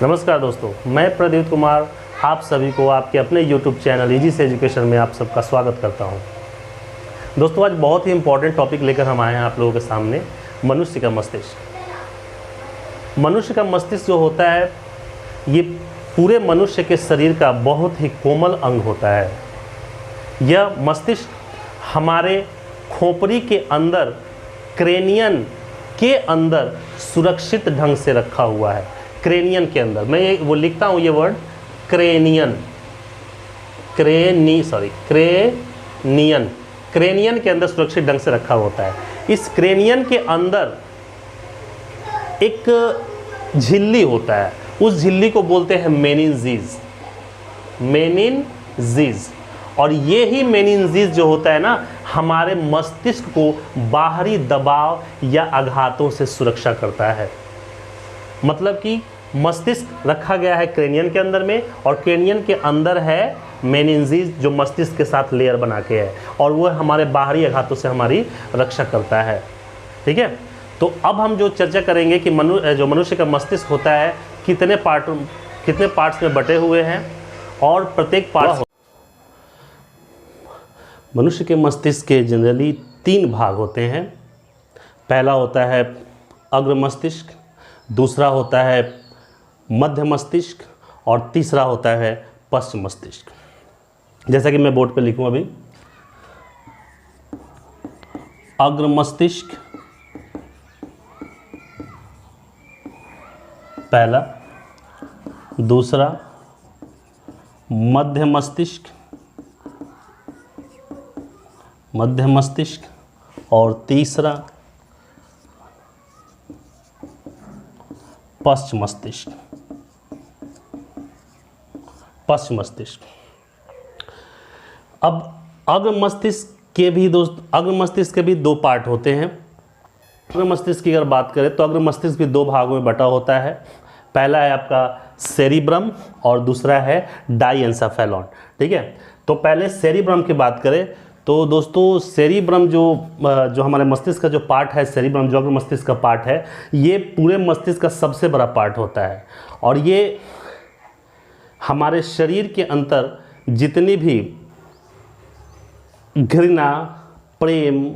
नमस्कार दोस्तों, मैं प्रदीप कुमार आप सभी को आपके अपने YouTube चैनल इजी से एजुकेशन में आप सबका स्वागत करता हूं। दोस्तों, आज बहुत ही इम्पोर्टेंट टॉपिक लेकर हम आए हैं आप लोगों के सामने, मनुष्य का मस्तिष्क। मनुष्य का मस्तिष्क जो होता है ये पूरे मनुष्य के शरीर का बहुत ही कोमल अंग होता है। यह मस्तिष्क हमारे खोपड़ी के अंदर, क्रेनियन के अंदर सुरक्षित ढंग से रखा हुआ है। क्रेनियन के अंदर, मैं ये वो लिखता हूँ ये वर्ड क्रेनियन, क्रेनियन के अंदर सुरक्षित ढंग से रखा होता है। इस क्रेनियन के अंदर एक झिल्ली होता है, उस झिल्ली को बोलते हैं मेनिनजीज। और ये ही मेनिनजीज जो होता है ना, हमारे मस्तिष्क को बाहरी दबाव या आघातों से सुरक्षा करता है। मतलब कि मस्तिष्क रखा गया है क्रेनियन के अंदर में, और क्रेनियन के अंदर है मेनिनजीज जो मस्तिष्क के साथ लेयर बना के है, और वो हमारे बाहरी आघातों से हमारी रक्षा करता है। ठीक है, तो अब हम जो चर्चा करेंगे कि जो मनुष्य का मस्तिष्क होता है कितने पार्ट्स में बटे हुए हैं, और प्रत्येक पार्ट। मनुष्य के मस्तिष्क के जनरली 3 भाग होते हैं। पहला होता है अग्र मस्तिष्क, दूसरा होता है मध्य मस्तिष्क, और तीसरा होता है पश्च मस्तिष्क। जैसा कि मैं बोर्ड पे लिखूं अभी, अग्र मस्तिष्क पहला, दूसरा मध्य मस्तिष्क, और तीसरा पश्च मस्तिष्क। अब अग्र मस्तिष्क के भी 2 पार्ट होते हैं। अग्र मस्तिष्क की अगर बात करें तो अग्र मस्तिष्क भी 2 भागों में बटा होता है। पहला है आपका सेरिब्रम और दूसरा है डाइएन्सेफेलॉन। ठीक है, तो पहले सेरिब्रम की बात करें तो दोस्तों, सेरिब्रम जो हमारे मस्तिष्क का जो पार्ट है, सेरिब्रम जो अग्र मस्तिष्क का पार्ट है, ये पूरे मस्तिष्क का सबसे बड़ा पार्ट होता है। और ये हमारे शरीर के अंदर जितनी भी घृणा, प्रेम,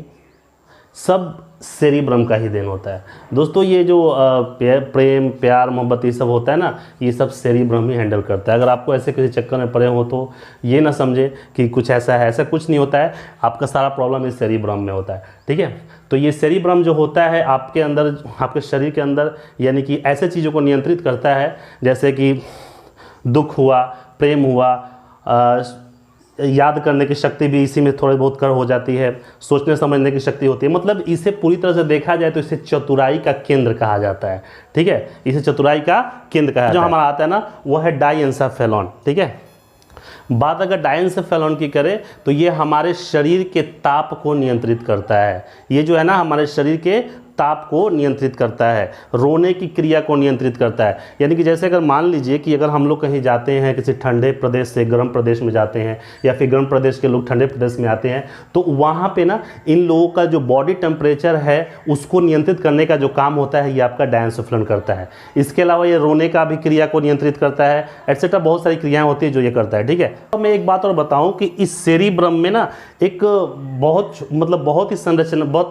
सब सेरिब्रम का ही देन होता है। दोस्तों, ये जो प्रेम, प्यार, मोहब्बत ये सब होता है ना, ये सब सेरिब्रम ही हैंडल करता है। अगर आपको ऐसे किसी चक्कर में पड़े हो तो ये ना समझे कि कुछ ऐसा है, ऐसा कुछ नहीं होता है। आपका सारा प्रॉब्लम इस सेरिब्रम में होता है। ठीक है, तो ये सेरिब्रम जो होता है आपके अंदर, आपके शरीर के अंदर, यानी कि ऐसे चीज़ों को नियंत्रित करता है, जैसे कि दुख हुआ, प्रेम हुआ, याद करने की शक्ति भी इसी में थोड़ी बहुत कर हो जाती है, सोचने समझने की शक्ति होती है। मतलब इसे पूरी तरह से देखा जाए तो इसे चतुराई का केंद्र कहा जाता है। ठीक है, इसे चतुराई का केंद्र कहा जाता है। जो हमारा आता है ना, वो है डाइएन्सेफेलॉन। ठीक है, बात अगर डाइएन्सेफेलॉन की करें तो ये हमारे शरीर के ताप को नियंत्रित करता है। ये जो है ना, हमारे शरीर के ताप को नियंत्रित करता है, रोने की क्रिया को नियंत्रित करता है। यानी कि जैसे अगर मान लीजिए कि अगर हम लोग कहीं जाते हैं, किसी ठंडे प्रदेश से गर्म प्रदेश में जाते हैं, या फिर गर्म प्रदेश के लोग ठंडे प्रदेश में आते हैं, तो वहाँ पे ना इन लोगों का जो बॉडी टेम्परेचर है उसको नियंत्रित करने का जो काम होता है, ये आपका डाइएन्सेफेलॉन करता है। इसके अलावा ये रोने का भी क्रिया को नियंत्रित करता है, एटसेट्रा बहुत सारी क्रियाएँ होती है जो ये करता है। ठीक है, तो मैं एक बात और बताऊँ कि इस सेरिब्रम में ना एक बहुत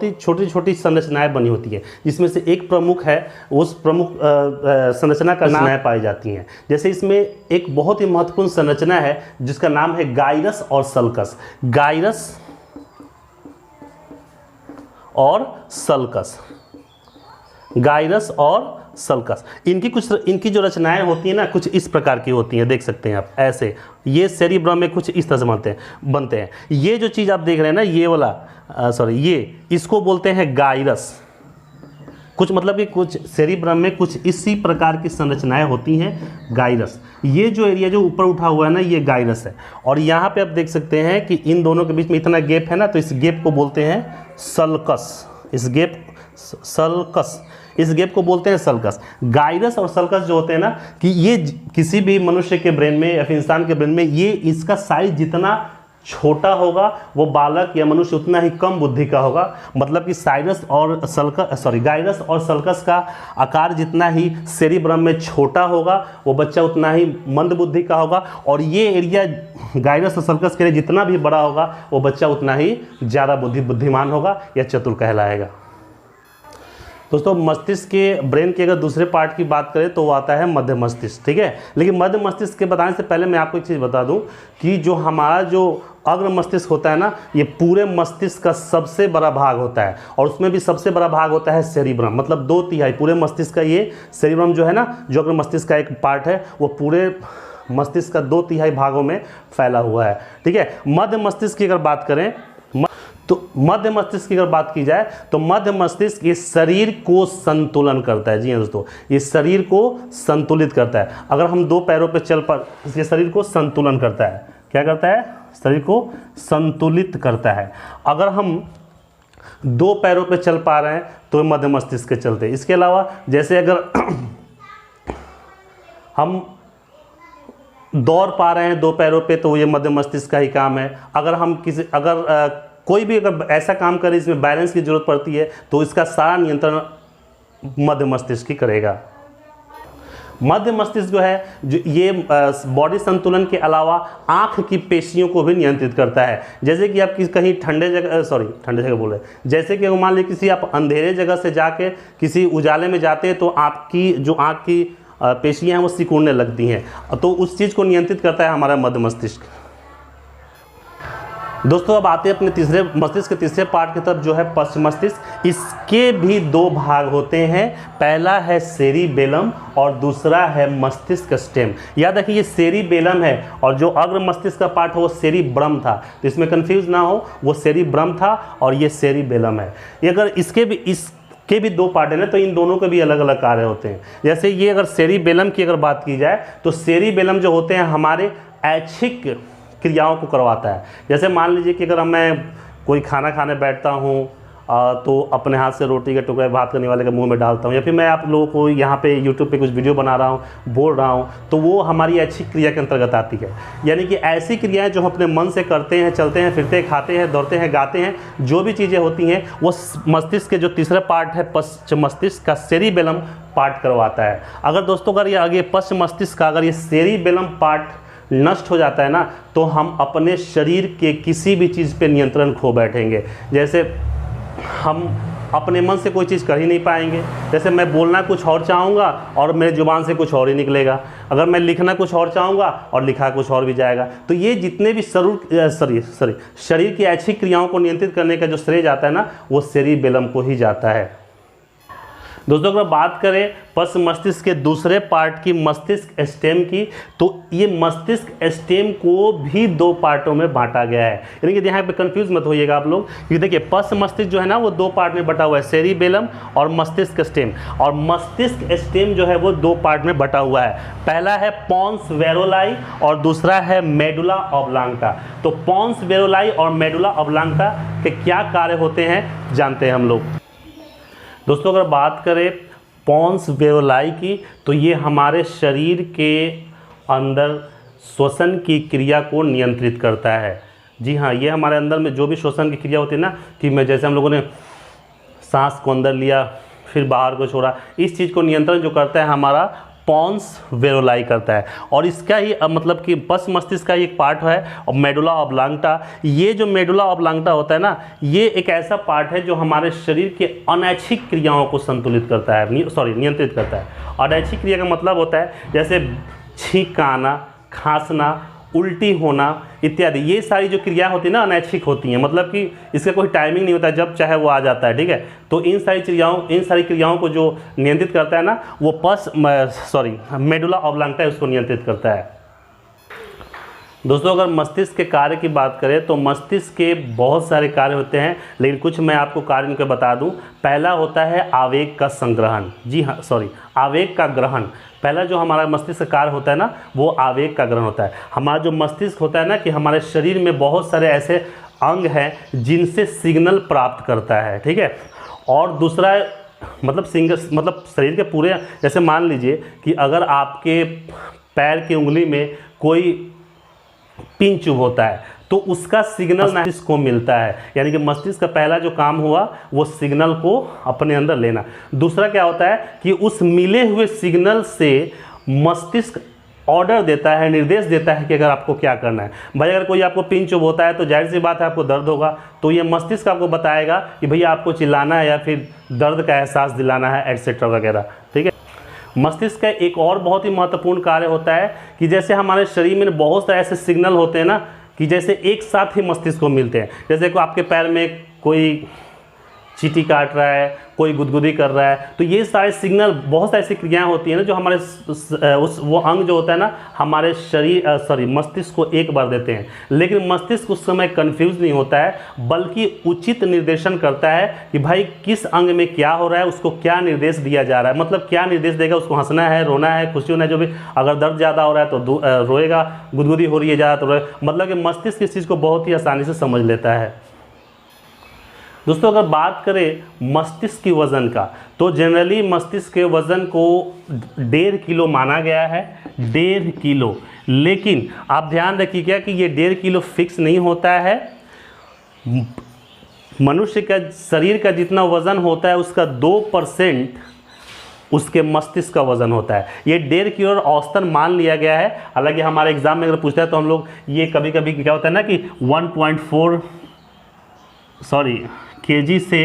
ही छोटी छोटी संरचनाएँ बनी होती है, जिसमें से एक प्रमुख है, उस प्रमुख संरचना का नाम पाई जाती हैं। जैसे इसमें एक बहुत ही महत्वपूर्ण संरचना है जिसका नाम है गाइरस और सल्कस। गाइरस और सल्कस, इनकी जो रचनाएं होती हैं ना, कुछ इस प्रकार की होती हैं। देख सकते हैं आप ऐसे, ये सेरिब्रम में कुछ इस तरह से बनते हैं। ये जो चीज़ आप देख रहे हैं ना, ये वाला इसको बोलते हैं गाइरस। कुछ मतलब कि कुछ सेरिब्रम में कुछ इसी प्रकार की संरचनाएं होती हैं, गाइरस। ये जो एरिया जो ऊपर उठा हुआ है ना, ये गाइरस है। और यहाँ पे आप देख सकते हैं कि इन दोनों के बीच में इतना गैप है ना, तो इस गैप को बोलते हैं सल्कस। इस गैप को बोलते हैं सल्कस। गाइरस और सल्कस जो होते हैं ना, कि ये किसी भी मनुष्य के ब्रेन में या फिर इंसान के ब्रेन में, ये इसका साइज जितना छोटा होगा वो बालक या मनुष्य उतना ही कम बुद्धि का होगा। मतलब कि गाइरस और सल्कस का आकार जितना ही सेरिब्रम में छोटा होगा वो बच्चा उतना ही मंद बुद्धि का होगा, और ये एरिया गाइरस और सल्कस के लिए जितना भी बड़ा होगा वो बच्चा उतना ही ज़्यादा बुद्धिमान होगा या चतुर कहलाएगा। दोस्तों मस्तिष्क के ब्रेन के अगर दूसरे पार्ट की बात करें तो वो आता है मध्य मस्तिष्क, ठीक है। लेकिन मध्य मस्तिष्क के बताने से पहले मैं आपको एक चीज़ बता दूं कि जो हमारा जो अग्र मस्तिष्क होता है ना, ये पूरे मस्तिष्क का सबसे बड़ा भाग होता है, और उसमें भी सबसे बड़ा भाग होता है सेरिब्रम। मतलब 2/3 पूरे मस्तिष्क का ये सेरिब्रम जो है ना, जो अग्र मस्तिष्क का एक पार्ट है, वो पूरे मस्तिष्क का 2/3 भागों में फैला हुआ है, ठीक है। मध्य मस्तिष्क की अगर बात करें तो मध्य मस्तिष्क की अगर बात की जाए तो मध्य मस्तिष्क ये शरीर को संतुलन करता है। जी हाँ दोस्तों, ये शरीर को संतुलित करता है। अगर हम 2 पैरों पे चल पा, ये शरीर को संतुलन करता है। क्या करता है? शरीर को संतुलित करता है। अगर हम 2 पैरों पे चल पा रहे हैं तो मध्य मस्तिष्क के चलते। इसके अलावा जैसे अगर हम दौड़ पा रहे हैं 2 पैरों पे तो ये मध्य मस्तिष्क का ही काम है। अगर हम कोई भी अगर ऐसा काम करे इसमें बैलेंस की जरूरत पड़ती है तो इसका सारा नियंत्रण मध्य मस्तिष्क ही करेगा। मध्य मस्तिष्क जो है ये बॉडी संतुलन के अलावा आंख की पेशियों को भी नियंत्रित करता है। जैसे कि आप कहीं ठंडे जगह बोल रहे, जैसे कि मान लीजिए किसी आप अंधेरे जगह से जाके किसी उजाले में जाते हैं तो आपकी जो आंख की पेशियां हैं वो सिकुड़ने लगती हैं, तो उस चीज़ को नियंत्रित करता है हमारा मध्य मस्तिष्क। दोस्तों अब आते हैं अपने तीसरे मस्तिष्क के तीसरे पार्ट की तरफ, जो है पश्च मस्तिष्क। इसके भी 2 भाग होते हैं, पहला है सेरिबेलम और दूसरा है मस्तिष्क स्टेम। याद रखिए ये सेरिबेलम है और जो अग्र मस्तिष्क का पार्ट है वो सेरिब्रम था, तो इसमें कंफ्यूज ना हो, वो सेरिब्रम था और ये सेरिबेलम है। ये अगर इसके भी 2 पार्ट है ना, तो इन दोनों के भी अलग अलग कार्य होते हैं। जैसे ये अगर सेरिबेलम की अगर बात की जाए तो सेरिबेलम जो होते हैं हमारे ऐच्छिक क्रियाओं को करवाता है। जैसे मान लीजिए कि अगर मैं कोई खाना खाने बैठता हूँ तो अपने हाथ से रोटी का टुकड़ा भात करने वाले के मुंह में डालता हूँ, या फिर मैं आप लोगों को यहाँ पे यूट्यूब पे कुछ वीडियो बना रहा हूँ, बोल रहा हूँ, तो वो हमारी ऐच्छिक क्रिया के अंतर्गत आती है। यानी कि ऐसी क्रियाएं जो हम अपने मन से करते हैं, चलते हैं, फिरते हैं, खाते हैं, दौड़ते हैं, गाते हैं, जो भी चीज़ें होती हैं वो मस्तिष्क के जो तीसरा पार्ट है पश्च मस्तिष्क का सेरिबेलम पार्ट करवाता है। अगर दोस्तों अगर ये आगे पश्च मस्तिष्क का अगर ये सेरिबेलम पार्ट नष्ट हो जाता है ना, तो हम अपने शरीर के किसी भी चीज़ पे नियंत्रण खो बैठेंगे। जैसे हम अपने मन से कोई चीज़ कर ही नहीं पाएंगे। जैसे मैं बोलना कुछ और चाहूँगा और मेरे जुबान से कुछ और ही निकलेगा, अगर मैं लिखना कुछ और चाहूँगा और लिखा कुछ और भी जाएगा। तो ये जितने भी शरीर की ऐच्छिक क्रियाओं को नियंत्रित करने का जो श्रेय जाता है ना, वो सेरिबेलम को ही जाता है। दोस्तों अगर बात करें पश्च मस्तिष्क के दूसरे पार्ट की, मस्तिष्क स्टेम की, तो ये मस्तिष्क स्टेम को भी 2 पार्टों में बांटा गया है। यानी कि यहाँ पे कंफ्यूज मत होइएगा आप लोग, क्योंकि देखिए पश्च मस्तिष्क जो है ना वो 2 पार्ट में बटा हुआ है, सेरिबेलम और मस्तिष्क स्टेम। और मस्तिष्क स्टेम जो है वो 2 पार्ट में बटा हुआ है। पहला है पोन्स वेरोलाई और दूसरा है मेडुला ऑब्लांका। तो पोन्स वेरोलाई और मेडुला ऑब्लांका के क्या कार्य होते हैं जानते हैं हम लोग। दोस्तों अगर बात करें पोन्स वेरोलाई की, तो ये हमारे शरीर के अंदर श्वसन की क्रिया को नियंत्रित करता है। जी हाँ, ये हमारे अंदर में जो भी श्वसन की क्रिया होती है ना, कि मैं जैसे हम लोगों ने सांस को अंदर लिया फिर बाहर को छोड़ा, इस चीज़ को नियंत्रण जो करता है हमारा पोन्स वेरोलाई करता है। और इसका ही मतलब कि पश्च मस्तिष्क का एक पार्ट है और मेडुला ऑब्लांका। ये जो मेडुला ऑब्लांका होता है ना, ये एक ऐसा पार्ट है जो हमारे शरीर के अनैच्छिक क्रियाओं को संतुलित करता है, नियंत्रित करता है। अनैच्छिक क्रिया का मतलब होता है जैसे छींक आना, खांसना, उल्टी होना इत्यादि। ये सारी जो क्रिया होती है ना अनैच्छिक होती हैं, मतलब कि इसका कोई टाइमिंग नहीं होता, जब चाहे वो आ जाता है, ठीक है। तो इन सारी क्रियाओं को जो नियंत्रित करता है ना, वो मेडुला ऑब्लांका है, उसको नियंत्रित करता है। दोस्तों अगर मस्तिष्क के कार्य की बात करें तो मस्तिष्क के बहुत सारे कार्य होते हैं, लेकिन कुछ मैं आपको कार्य उनके बता दूं। पहला होता है आवेग का संग्रहण। जी हाँ, आवेग का ग्रहण। पहला जो हमारा मस्तिष्क का कार्य होता है ना, वो आवेग का ग्रहण होता है। हमारा जो मस्तिष्क होता है ना, कि हमारे शरीर में बहुत सारे ऐसे अंग हैं जिनसे सिग्नल प्राप्त करता है, ठीक है। और दूसरा मतलब शरीर के पूरे, जैसे मान लीजिए कि अगर आपके पैर की उंगली में कोई पिन चुभ होता है तो तो उसका सिग्नल मस्तिष्क को मिलता है। यानी कि मस्तिष्क का पहला जो काम हुआ वो सिग्नल को अपने अंदर लेना। दूसरा क्या होता है कि उस मिले हुए सिग्नल से मस्तिष्क ऑर्डर देता है, निर्देश देता है कि अगर आपको क्या करना है। भाई अगर कोई आपको पिन चुभ होता है तो जाहिर सी बात है आपको दर्द होगा, तो ये मस्तिष्क आपको बताएगा कि भैया आपको चिल्लाना है या फिर दर्द का एहसास दिलाना है, एटसेट्रा वगैरह। ठीक है। मस्तिष्क का एक और बहुत ही महत्वपूर्ण कार्य होता है कि जैसे हमारे शरीर में बहुत सारे ऐसे सिग्नल होते हैं ना कि जैसे एक साथ ही मस्तिष्क को मिलते हैं। जैसे को आपके पैर में कोई चींटी काट रहा है, कोई गुदगुदी कर रहा है, तो ये सारे सिग्नल, बहुत सारी ऐसी क्रियाएं होती हैं ना जो हमारे उस वो अंग जो होता है ना हमारे शरीर मस्तिष्क को एक बार देते हैं। लेकिन मस्तिष्क उस समय कंफ्यूज नहीं होता है, बल्कि उचित निर्देशन करता है कि भाई किस अंग में क्या हो रहा है, उसको क्या निर्देश दिया जा रहा है। मतलब क्या निर्देश देगा, उसको हंसना है, रोना है, खुशी होना है, जो भी। अगर दर्द ज़्यादा हो रहा है तो रोएगा, गुदगुदी हो रही है ज़्यादा तो रोएगा। मतलब कि मस्तिष्क इस चीज़ को बहुत ही आसानी से समझ लेता है। दोस्तों अगर बात करें मस्तिष्क की वज़न का, तो जनरली मस्तिष्क के वज़न को 1.5 किलो माना गया है, 1.5 किलो। लेकिन आप ध्यान रखिएगा कि ये 1.5 किलो फिक्स नहीं होता है। मनुष्य का शरीर का जितना वज़न होता है उसका 2% उसके मस्तिष्क का वज़न होता है। ये 1.5 किलो औसतन मान लिया गया है। हालांकि हमारे एग्जाम में अगर पूछता है तो हम लोग ये कभी कभी क्या होता है ना कि 1.4 केजी से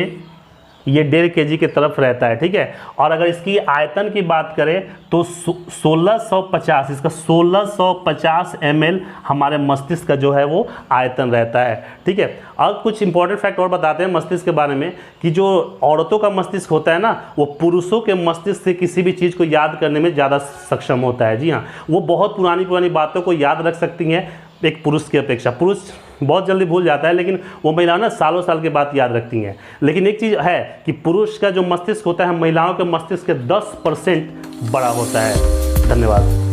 ये 1.5 केजी की तरफ रहता है। ठीक है। और अगर इसकी आयतन की बात करें तो 1650, इसका 1650 ml हमारे मस्तिष्क का जो है वो आयतन रहता है। ठीक है। अब कुछ इंपॉर्टेंट फैक्ट और बताते हैं मस्तिष्क के बारे में कि जो औरतों का मस्तिष्क होता है ना वो पुरुषों के मस्तिष्क से किसी भी चीज़ को याद करने में ज़्यादा सक्षम होता है। जी हाँ, वो बहुत पुरानी बातों को याद रख सकती हैं एक पुरुष की अपेक्षा। पुरुष बहुत जल्दी भूल जाता है, लेकिन वो महिलाएं ना सालों साल के बाद याद रखती हैं। लेकिन एक चीज़ है कि पुरुष का जो मस्तिष्क होता है महिलाओं के मस्तिष्क के 10% बड़ा होता है। धन्यवाद।